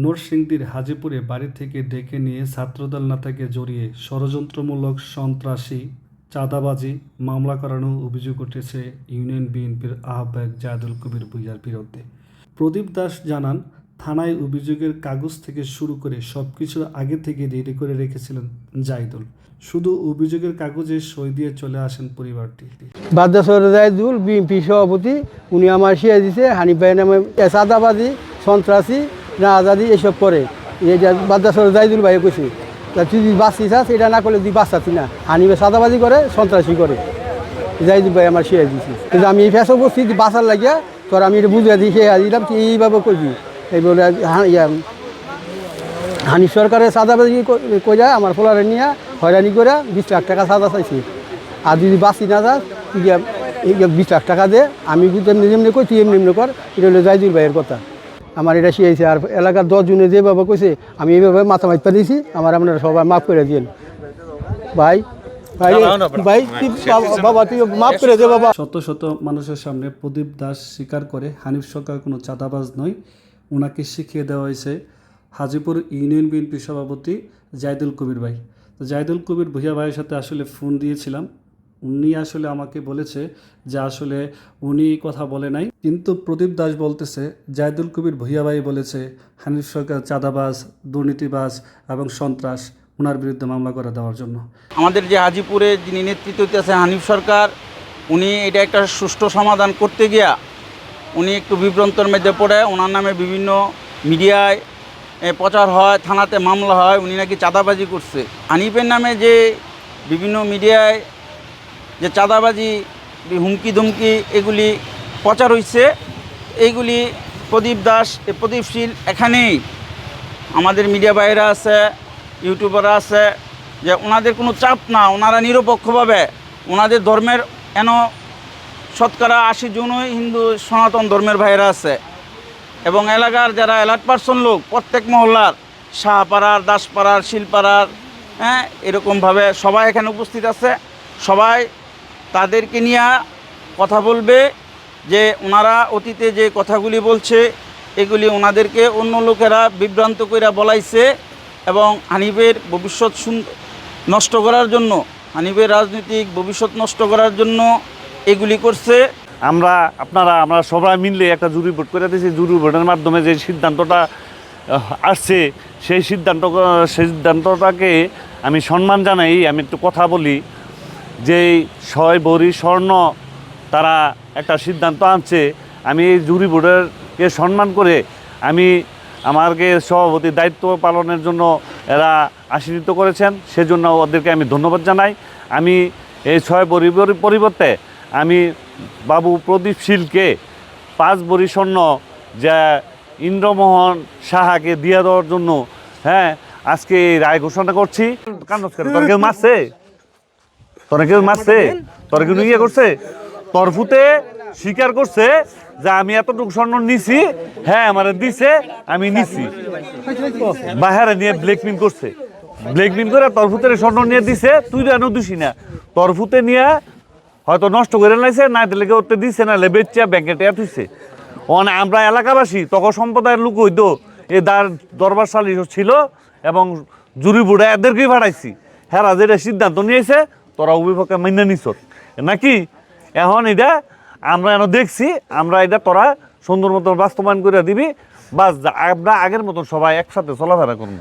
নরসিংদীর হাজীপুরে বাড়ি থেকে ডেকে নিয়ে ছাত্রদল নেতাকে জড়িয়ে ষড়যন্ত্রমূলক সন্ত্রাসী, চাঁদাবাজি মামলা করানোর অভিযোগ উঠেছে ইউনিয়ন বিএনপির আহ্বায়ক জায়দুল কবির ভূঁইয়ার বিরুদ্ধে। প্রদীপ দাস জানান, থানায় অভিযোগের কাগজ থেকে শুরু করে সবকিছু আগে থেকে রেডি করে রেখেছিলেন জায়দুল। শুধু অভিযোগের কাগজে সই দিয়ে চলে আসেন পরিবারটি। বাদ্দাসর জায়দুল বিএনপি সভাপতি, উনি আমার শিয়া দিছে হানিফ ভাই নামে চাঁদাবাজি, সন্ত্রাসী, না আজাদি এসব করে। এটা বাদ্দাসর জায়দুল ভাই কইছে, তুই যদি বাঁচতি চাস এটা না করলে তুই বাঁচাতি না। হানিফে চাঁদাবাজি করে, সন্ত্রাসী করে। জায়দুল ভাই আমার শিয়া দিছে, কিন্তু আমি এই ফেসা করছি বাঁচার লাগিয়া তোর আমি এটা বুঝিয়ে দিই শিয়া দিলাম তুই এইভাবে করবি। এই বলে হানিফ সরকারের চাঁদাবাজি কইরা আমার ফোলারে নিয়ে হয়রানি করে 20 লাখ টাকা চাঁদা চাইছি। আর যদি বাঁচি না যাস তুই 20 লাখ টাকা দে, আমি যেমনি যেমনি কই তুই এমনি এমনি কর। এটা হলো জায়দুল ভাইয়ের কথা। আমার এটা শিয়েছে। আর এলাকার 10 জনে যেভাবে কইছে আমি এইভাবে মাথা মাইপা দিয়েছি। আপনারা সবাই মাফ করে দিন ভাই। ভাই ভাই বাবা তুই মাফ করে দে বাবা। শত শত মানুষের সামনে প্রদীপ দাস স্বীকার করে হানিফ সরকার কোনো চাঁদাবাজ নয়। ওনাকে শিখিয়ে দেওয়া হয়েছে হাজীপুর ইউনিয়ন বিএনপি সভাপতি জায়দুল কবির ভাই। তো জায়দুল কবির ভূঁইয়া ভাইয়ের সাথে আসলে ফোন দিয়েছিলাম। উনি আসলে আমাকে বলেছে যে আসলে উনি কথা বলে নাই, কিন্তু প্রদীপ দাস বলতেছে জায়দুল কবির ভূঁইয়া ভাই বলেছে হানিফ সরকার চাঁদাবাজ, দুর্নীতিবাজ এবং সন্ত্রাস, ওনার বিরুদ্ধে মামলা করে দেওয়ার জন্য। আমাদের যে হাজীপুরে যিনি নেতৃত্ব দিতেছে হানিফ সরকার, উনি এটা একটা সুষ্ঠু সমাধান করতে গিয়া উনি একটু বিভ্রান্তর মধ্যে পড়ে। ওনার নামে বিভিন্ন মিডিয়ায় প্রচার হয়, থানাতে মামলা হয়, উনি নাকি চাঁদাবাজি করছে। হানিফের নামে যে বিভিন্ন মিডিয়ায় যে চাঁদাবাজি, হুমকি ধুমকি এগুলি প্রচার হয়েছে, এইগুলি প্রদীপ দাস, প্রদীপশীল এখানেই আমাদের মিডিয়া বাইরা আছে, ইউটিউবাররা আছে, যে ওনাদের কোনো চাপ না, ওনারা নিরপেক্ষভাবে ওনাদের ধর্মের শতকরা 80 জনই হিন্দু সনাতন ধর্মের ভাইরা আছে। এবং এলাকার যারা অ্যালার্ট পার্সন লোক, প্রত্যেক মহল্লার, শাহপাড়ার, দাসপাড়ার, শিলপাড়ার, এরকমভাবে সবাই এখানে উপস্থিত আছে। সবাই তাদেরকে নিয়ে কথা বলবে যে ওনারা অতীতে যে কথাগুলি বলছে এগুলি ওনাদেরকে অন্য লোকেরা বিভ্রান্ত করে বলাইছে এবং হানিফের ভবিষ্যৎ নষ্ট করার জন্য, হানিফের রাজনৈতিক ভবিষ্যৎ নষ্ট করার জন্য এগুলি করছে। আমরা সবাই মিললে একটা জুরি ভোট করে দিয়েছি। জুরি ভোটের মাধ্যমে যে সিদ্ধান্তটা আসছে সেই সিদ্ধান্তটাকে আমি সম্মান জানাই। আমি একটু কথা বলি যে 6 ভরি স্বর্ণ তারা একটা সিদ্ধান্ত আনছে। আমি এই জুরি বোর্ডেরকে সম্মান করে আমি আমাকে সভাপতি দায়িত্ব পালনের জন্য এরা আশীর্বাদ করেছেন, সেজন্য ওদেরকে আমি ধন্যবাদ জানাই। আমি এই 6 ভরি পরিবর্তে আমি বাবু প্রদীপশীলকে 5 ভরি স্বর্ণ যা ইন্দ্রমোহন সাহাকে দিয়ে দেওয়ার জন্য আজকে এই রায় ঘোষণা করছি। তোর কেউ মারছে? তোরা কেউ মারছে? তোরা কেউ ইয়ে করছে? তরফুতে স্বীকার করছে যে আমি এতটুকু স্বর্ণ নিছি, আমার দিছে, আমি নিছি। বাহারে নিয়ে ব্ল্যাকমেল করছে, ব্ল্যাকমেল করে তরফুতে স্বর্ণ নিয়ে দিছে। তুই জানো দিছি না, তরফুতে নিয়ে হয়তো নষ্ট করে লাইছে, না দিলে ওতে দিছে, না হলে বেচা ব্যাংকে টেয়া থুইছে। আমরা এলাকাবাসী তখন সম্প্রদায়ের লোক হইতো এ দরবার সালিশ ছিল এবং জুরি বুড়া এদেরকেই ভাড়াইছি। হেরা যেটা সিদ্ধান্ত নিয়েছে তোরা অভিভাবককে মেনে নিছ নাকি? এখন এটা আমরা দেখছি, আমরা এটা তোরা সুন্দর মতো বাস্তবায়ন করে দিবি। বাস আমরা আগের মতন সবাই একসাথে চলাফেরা করবো।